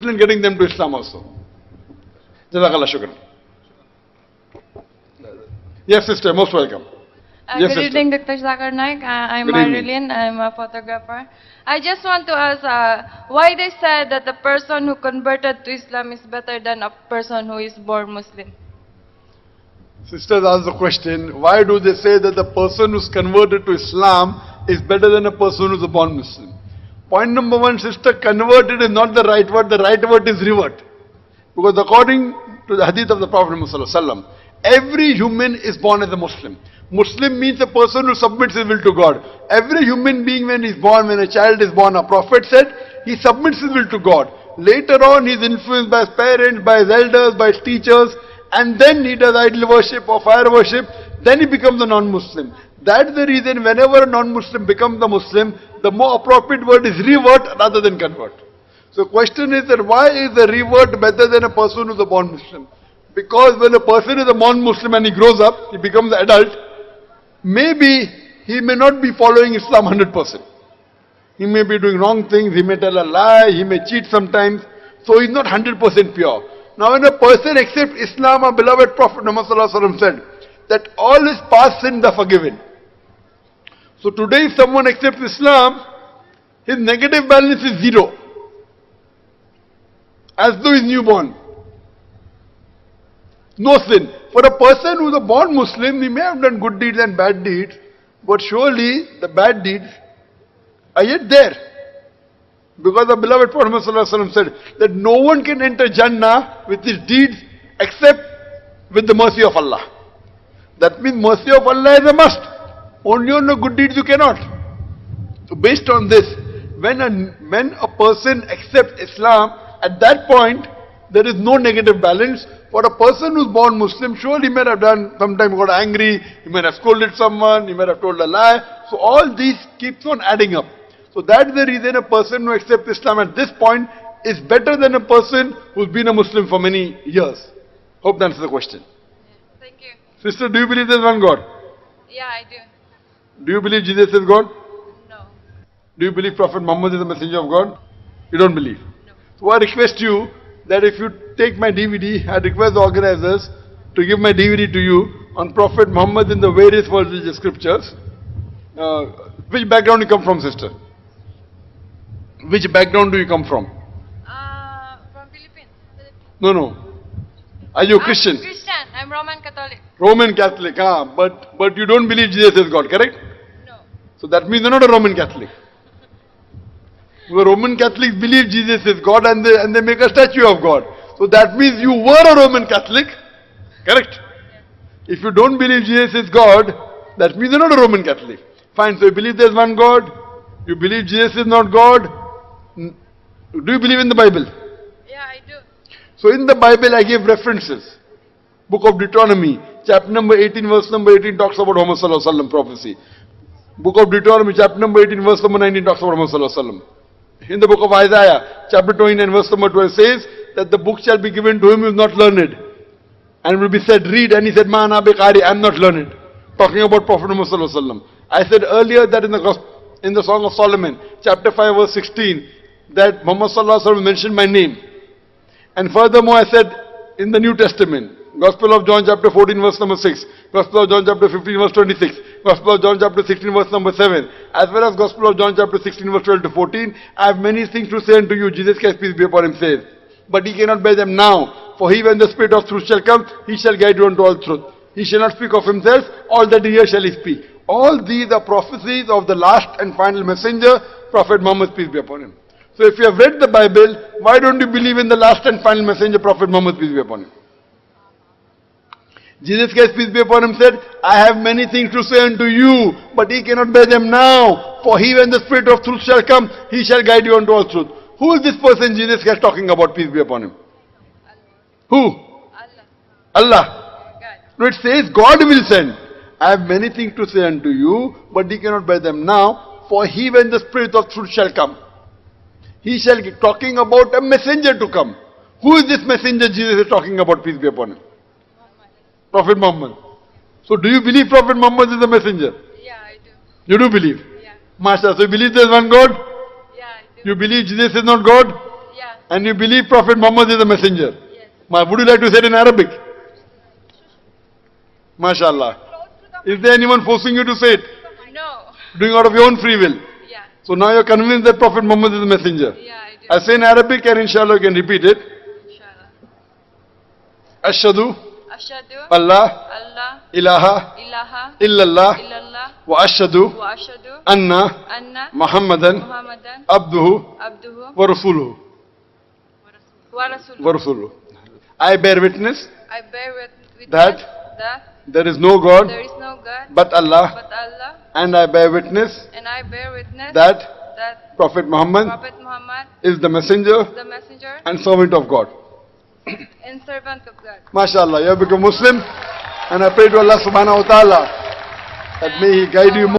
and getting them to Islam also. Jazakallah shukran. Yes, sister, most welcome. Yes, Good evening, Dr. Zakir Naik. I'm Marilyn. I'm a photographer. I just want to ask why they said that the person who converted to Islam is better than a person who is born Muslim. Sisters ask the question, why do they say that the person who's converted to Islam is better than a person who's a born Muslim? Point number one, sister, converted is not the right word. The right word is revert. Because according to the hadith of the Prophet Muhammad, every human is born as a Muslim. Muslim means a person who submits his will to God. Every human being when he's born, when a child is born, a prophet said, he submits his will to God. Later on, he's influenced by his parents, by his elders, by his teachers, and then he does idol worship or fire worship, then he becomes a non-Muslim. That's the reason whenever a non-Muslim becomes a Muslim, the more appropriate word is revert rather than convert. So question is that why is a revert better than a person who's a born Muslim? Because when a person is a born Muslim and he grows up, he becomes an adult, maybe he may not be following Islam 100%. He may be doing wrong things, he may tell a lie, he may cheat sometimes, so he's not 100% pure. Now when a person accepts Islam, our beloved Prophet Muhammad said that all his past sins are forgiven. So today if someone accepts Islam, his negative balance is zero. As though he's newborn. No sin. For a person who's a born Muslim, he may have done good deeds and bad deeds, but surely the bad deeds are yet there. Because the beloved Prophet ﷺ said that no one can enter Jannah with his deeds except with the mercy of Allah. That means mercy of Allah is a must. Only on the good deeds you cannot. So based on this, when a person accepts Islam, at that point, there is no negative balance. For a person who's born Muslim, surely he might have done, sometimes got angry, he might have scolded someone, he might have told a lie. So all these keeps on adding up. So that's the reason a person who accepts Islam at this point is better than a person who's been a Muslim for many years. Hope that answers the question. Thank you. Sister, do you believe there's one God? Yeah, I do. Do you believe Jesus is God? No. Do you believe Prophet Muhammad is the messenger of God? You don't believe? No. So I request you that if you take my DVD, I request the organizers to give my DVD to you on Prophet Muhammad in the various world religious scriptures. Which background you come from, sister? Which background do you come from? From Philippines. No. Are you a Christian? I'm Christian. I'm Roman Catholic. Roman Catholic, but you don't believe Jesus is God, correct? No. So that means you're not a Roman Catholic. The Roman Catholics believe Jesus is God and they make a statue of God. So that means you were a Roman Catholic, correct? Yes. If you don't believe Jesus is God, that means you're not a Roman Catholic. Fine, so you believe there's one God, you believe Jesus is not God. Do you believe in the Bible? Yeah, I do. So in the Bible I give references. Book of Deuteronomy, chapter number 18, verse number 18 talks about Muhammad Sallallahu Alaihi Wasallam prophecy. Book of Deuteronomy, chapter number 18, verse number 19 talks about Muhammad Sallallahu Alaihi Wasallam. In the book of Isaiah, chapter 29, verse number 12 says that the book shall be given to him who is not learned. And will be said, read, and he said, Ma ana biqari, I am not learned. Talking about Prophet Muhammad Sallallahu Alaihi Wasallam. I said earlier that in the Song of Solomon, chapter 5, verse 16, that Muhammad Sallallahu Alaihi Wasallam mentioned my name. And furthermore, I said in the New Testament, Gospel of John chapter 14 verse number 6, Gospel of John chapter 15 verse 26, Gospel of John chapter 16 verse number 7, as well as Gospel of John chapter 16 verse 12 to 14, I have many things to say unto you, Jesus Christ peace be upon him says, but he cannot bear them now, for he when the Spirit of truth shall come, he shall guide you unto all truth. He shall not speak of himself, all that he hears shall he speak. All these are prophecies of the last and final messenger, Prophet Muhammad peace be upon him. So if you have read the Bible, why don't you believe in the last and final messenger, Prophet Muhammad peace be upon him? Jesus Christ peace be upon him said, I have many things to say unto you, but he cannot bear them now. For he when the Spirit of truth shall come, he shall guide you unto all truth. Who is this person Jesus Christ talking about, peace be upon him? Who? Allah. God. No, it says God will send. I have many things to say unto you, but he cannot bear them now. For he when the Spirit of truth shall come, he shall be talking about a messenger to come. Who is this messenger Jesus is talking about, peace be upon him? Prophet Muhammad. So do you believe Prophet Muhammad is a messenger? Yeah, I do. You do believe? Yeah. Masha, so you believe there is one God? Yeah, I do. You believe Jesus is not God? Yeah. And you believe Prophet Muhammad is a messenger. Yes. Would you like to say it in Arabic? MashaAllah. Is there anyone forcing you to say it? No. Doing out of your own free will? Yeah. So now you're convinced that Prophet Muhammad is a messenger. Yeah, I do. I say in Arabic and inshallah you can repeat it. Inshallah. Ashhadu Ashhadu Allah Allah ilaha ilaha illallah illallah wa ashhadu wa ashhadu anna anna Muhammadan Muhammadan abduhu abduhu wa rasuluhu. wa rasuluhu. Wa rasuluhu. I bear witness I bear witness that that there is no God there is no God but Allah, but Allah, and I bear witness and I bear witness that that Prophet Muhammad Prophet Muhammad is the messenger is the messenger and servant of God. and servant of God. MashaAllah, you have become Muslim, and I pray to Allah subhanahu wa ta'ala that may He guide you more.